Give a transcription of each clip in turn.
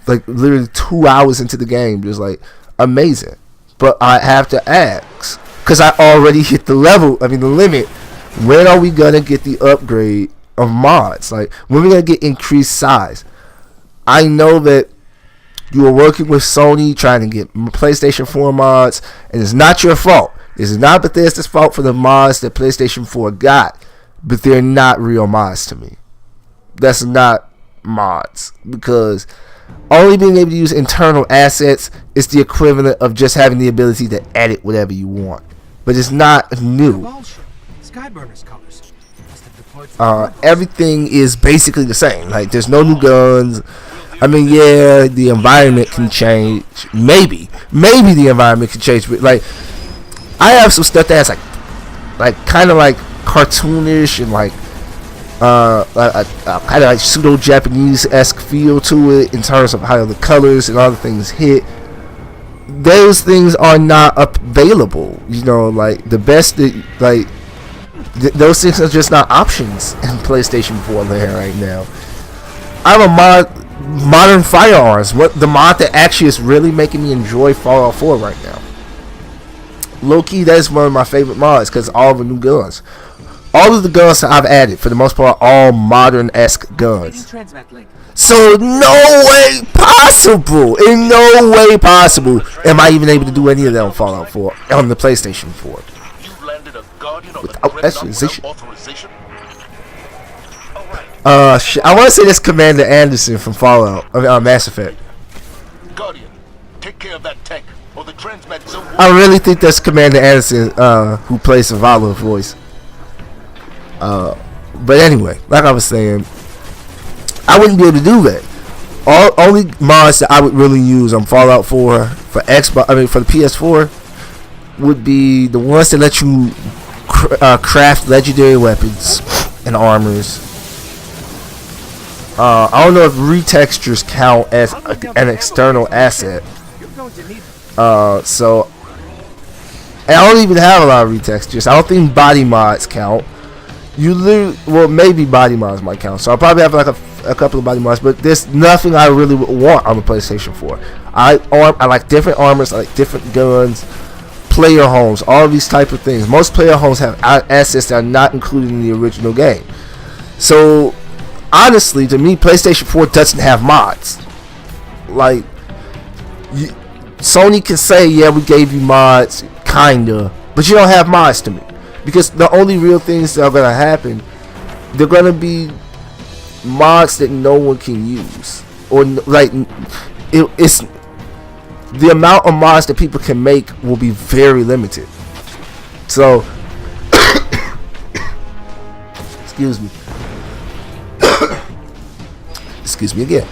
like literally 2 hours into the game, just like amazing. But I have to ask, because I already hit the limit. When are we gonna get the upgrade of mods? Like, when are we gonna get increased size? I know that you are working with Sony trying to get PlayStation 4 mods, and it's not your fault. This is not Bethesda's fault for the mods that PlayStation 4 got, but they're not real mods to me. That's not mods, because only being able to use internal assets is the equivalent of just having the ability to edit whatever you want, but it's not new. Everything is basically the same. Like, there's no new guns. I mean, yeah, the environment can change. Maybe the environment can change, but like, I have some stuff that's like kind of like cartoonish and like kind of like pseudo Japanese-esque feel to it in terms of how the colors and all the things hit. Those things are not available. You know, like the best that those things are just not options in PlayStation 4 there right now. I'm a modern firearms. What the mod that actually is really making me enjoy Fallout 4 right now. Low-key, that is one of my favorite mods because all the new guns. All of the guns that I've added, for the most part, are all modern-esque guns. So no way possible, in no way possible, am I even able to do any of that on Fallout 4 on the PlayStation 4 without authorization. I want to say that's Commander Anderson from Fallout, Mass Effect. Guardian, take care of that tank. The Transmat zone. I really think that's Commander Anderson who plays Zavala's voice. But anyway, like I was saying, I wouldn't be able to do that. Only mods that I would really use on Fallout 4 for Xbox, for the PS4, would be the ones that let you craft legendary weapons and armors. I don't know if retextures count as an external asset. So and I don't even have a lot of retextures. I don't think body mods count. Maybe body mods might count. So I'll probably have like a couple of body mods, but there's nothing I really would want on the PlayStation 4. I like different armors, I like different guns, player homes, all these type of things. Most player homes have assets that are not included in the original game. So honestly, to me, PlayStation 4 doesn't have mods. Like, Sony can say, yeah, we gave you mods, kinda, but you don't have mods to me, because the only real things that are gonna happen, they're gonna be mods that no one can use, or like it's the amount of mods that people can make will be very limited. So excuse me again.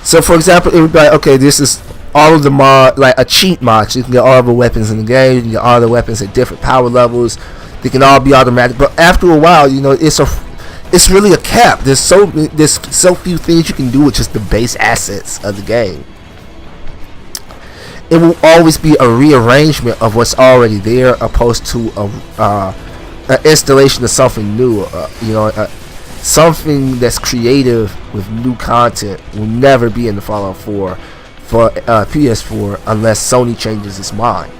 So for example, it would be like, okay, this is all of the mod, like a cheat mod. You can get all the weapons in the game. You can get all the weapons at different power levels. They can all be automatic. But after a while, you know, it's really a cap. There's so few things you can do with just the base assets of the game. It will always be a rearrangement of what's already there, opposed to an installation of something new. Something that's creative with new content will never be in the Fallout 4 for PS4 unless Sony changes its mind.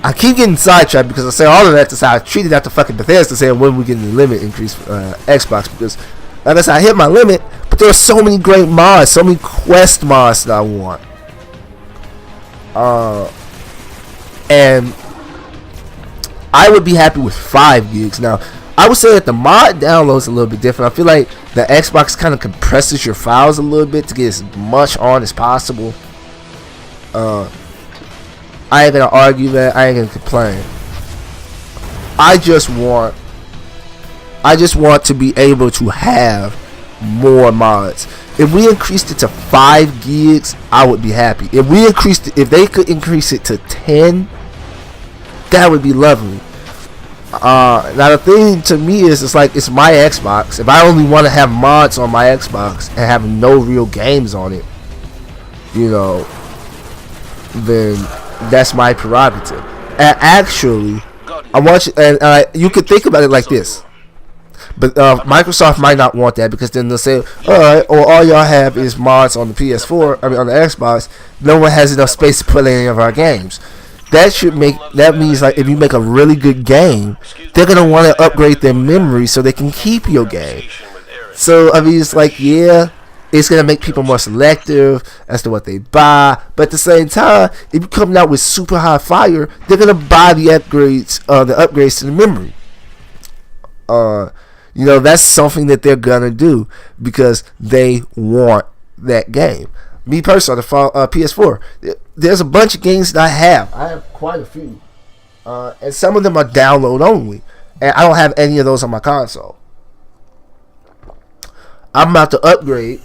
I keep getting sidetracked because I say all of that to say I treated that to fucking Bethesda saying when we get the limit increase for Xbox, because like I said, I hit my limit, but there are so many great mods, so many quest mods that I want. And I would be happy with 5 gigs. Now, I would say that the mod download's a little bit different. I feel like the Xbox kind of compresses your files a little bit to get as much on as possible. I ain't gonna argue that. I ain't gonna complain. I just want to be able to have more mods. If we increased it to 5 gigs, I would be happy. If they could increase it to 10, that would be lovely. Now the thing to me is, it's my Xbox. If I only want to have mods on my Xbox and have no real games on it, then that's my prerogative. And actually, I want you, and you could think about it like this: But Microsoft might not want that, because then they'll say, all right, or all y'all have is mods on the PS4, I mean on the Xbox. No one has enough space to put any of our games. That means like if you make a really good game, they're gonna want to upgrade their memory so they can keep your game. So I mean, it's like, yeah, it's gonna make people more selective as to what they buy, but at the same time, if you come out with super high fire, they're gonna buy the upgrades to the memory. That's something that they're gonna do because they want that game. Me personally, the PS4, there's a bunch of games that I have. I have quite a few, and some of them are download only, and I don't have any of those on my console. I'm about to upgrade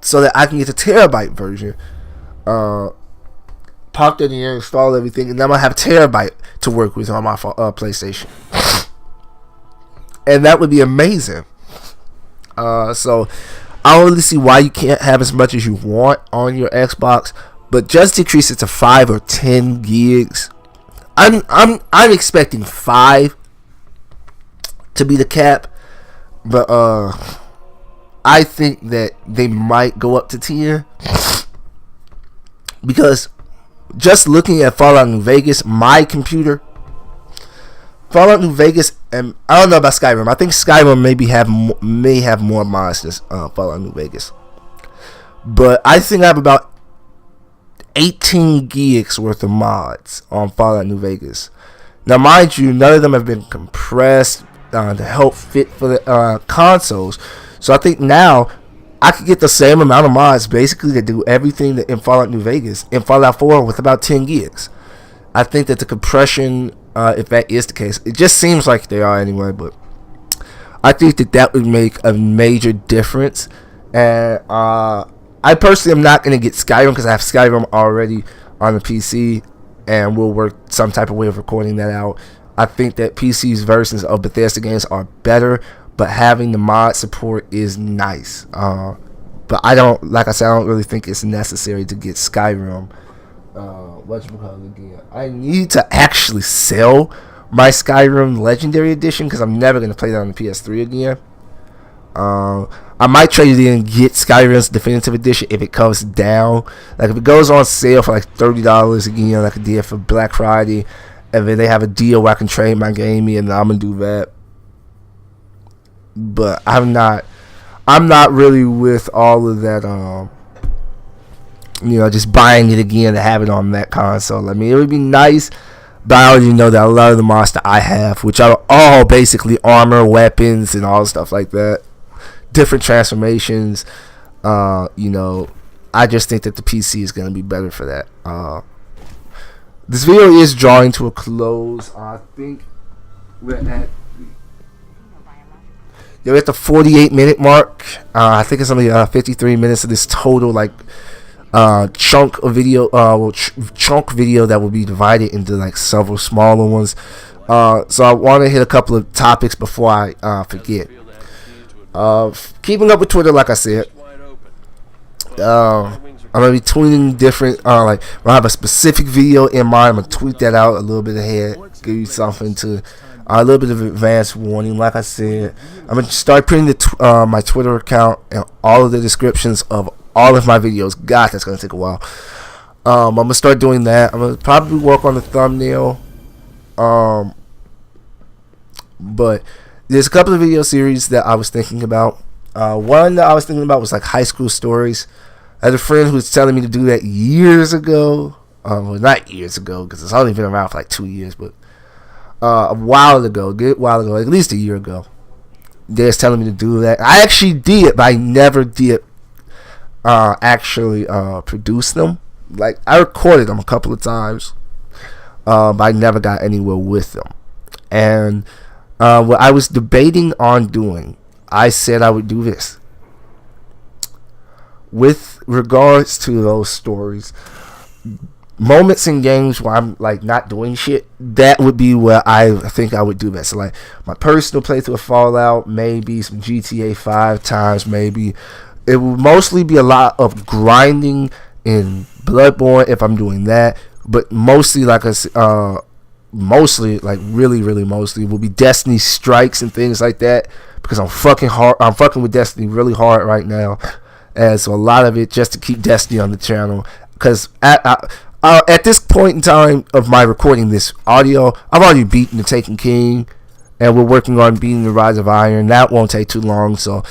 so that I can get the terabyte version. Pop that in here, install everything, and then I'm gonna have a terabyte to work with on my PlayStation, and that would be amazing. So I don't really see why you can't have as much as you want on your Xbox, but just decrease it to 5 or 10 gigs. I'm expecting 5 to be the cap, but I think that they might go up to 10, because just looking at Fallout New Vegas, my computer, Fallout New Vegas, and I don't know about Skyrim. I think Skyrim may have more mods than Fallout New Vegas, but I think I have about 18 gigs worth of mods on Fallout New Vegas. Now, mind you, none of them have been compressed to help fit for the consoles. So I think now I could get the same amount of mods basically to do everything that in Fallout New Vegas in Fallout 4 with about 10 gigs. I think that the compression, if that is the case, it just seems like they are anyway, but I think that would make a major difference. And I personally am not going to get Skyrim because I have Skyrim already on the PC, and we'll work some type of way of recording that out. I think that PC's versions of Bethesda games are better, but having the mod support is nice. But I don't really think it's necessary to get Skyrim. Again, I need to actually sell my Skyrim Legendary Edition because I'm never going to play that on the PS3 again. I might trade it in and get Skyrim's Definitive Edition if it comes down. Like if it goes on sale for like $30 again, like a deal for Black Friday, and then they have a deal where I can trade my game in, and I'm gonna do that. But I'm not really with all of that. Just buying it again to have it on that console. I mean, it would be nice, but I already know that a lot of the mods that I have, which are all basically armor, weapons, and all stuff like that, different transformations. I just think that the PC is going to be better for that. This video is drawing to a close. I think we're at the 48-minute mark. I think it's only 53 minutes of this total chunk video that will be divided into like several smaller ones. So I want to hit a couple of topics before I forget. Keeping up with Twitter, like I said, I'm gonna be tweeting different. When I have a specific video in mind, I'm gonna tweet that out a little bit ahead, give you something to a little bit of advance warning. Like I said, I'm gonna start putting my Twitter account and all of the descriptions of all of my videos. God, that's gonna take a while. I'm gonna start doing that. I'm gonna probably work on the thumbnail. But there's a couple of video series that I was thinking about. One that I was thinking about was like high school stories. I had a friend who was telling me to do that years ago. Well, not years ago, because it's only been around for like 2 years, but a while ago, at least a year ago. They was telling me to do that. I actually did, but I never did actually produce them. Like, I recorded them a couple of times, but I never got anywhere with them. And what I was debating on doing, I said I would do this. With regards to those stories, moments in games where I'm like not doing shit, that would be where I think I would do that. So like my personal playthrough of Fallout, maybe some GTA 5 times, maybe. It would mostly be a lot of grinding in Bloodborne if I'm doing that, but mostly like mostly, like really mostly, will be Destiny strikes and things like that, because I'm fucking with Destiny really hard right now, and so a lot of it just to keep Destiny on the channel, because at this point in time of my recording this audio, I've already beaten the Taken King, and we're working on beating the Rise of Iron. That won't take too long, so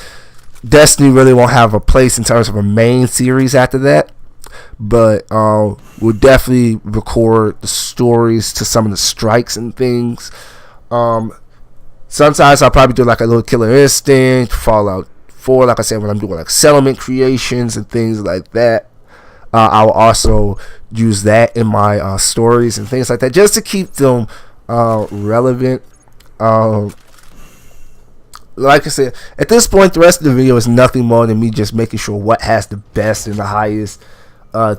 Destiny really won't have a place in terms of a main series after that. But we'll definitely record the stories to some of the strikes and things. Sometimes I'll probably do like a little Killer Instinct, Fallout 4, like I said, when I'm doing like settlement creations and things like that. I'll also use that in my stories and things like that, just to keep them relevant. Like I said, at this point, the rest of the video is nothing more than me just making sure what has the best and the highest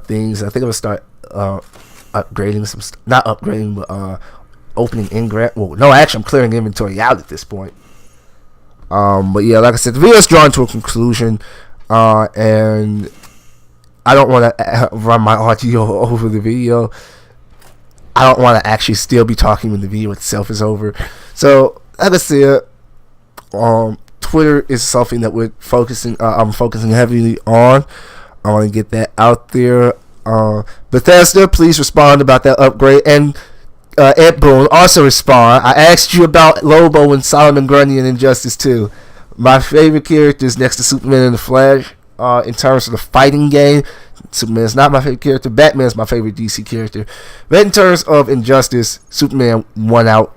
things. I think I'm gonna start upgrading some not upgrading, but opening ingress. Well, no, actually, I'm clearing inventory out at this point. But yeah, like I said, the video is drawn to a conclusion, and I don't want to run my audio over the video. I don't want to actually still be talking when the video itself is over. So, like I said, Twitter is something that I'm focusing heavily on. I want to get that out there. Bethesda, please respond about that upgrade. And Ed Boon, also respond. I asked you about Lobo and Solomon Grundy in Injustice 2. My favorite characters next to Superman and the Flash, in terms of the fighting game, Superman is not my favorite character. Batman is my favorite DC character. But in terms of Injustice, Superman won out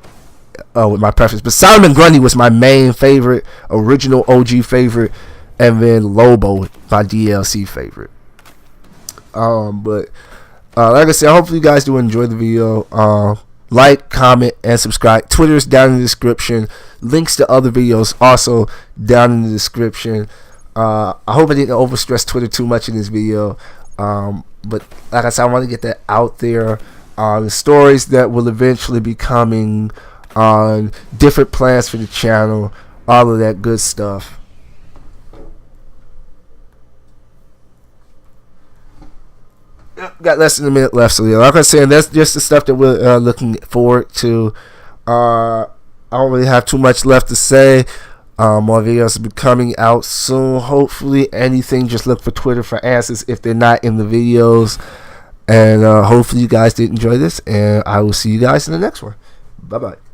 with my preference. But Solomon Grundy was my main favorite, original OG favorite, and then Lobo, my DLC favorite. But like I said, hopefully you guys do enjoy the video. Like, comment, and subscribe. Twitter is down in the description. Links to other videos also down in the description. I hope I didn't overstress Twitter too much in this video. But like I said, I want to get that out there. The stories that will eventually be coming on different plans for the channel, all of that good stuff. Got less than a minute left, so yeah, like I said, that's just the stuff that we're looking forward to. I don't really have too much left to say. More videos will be coming out soon. Hopefully, anything, just look for Twitter for answers if they're not in the videos. And hopefully you guys did enjoy this, and I will see you guys in the next one. Bye bye.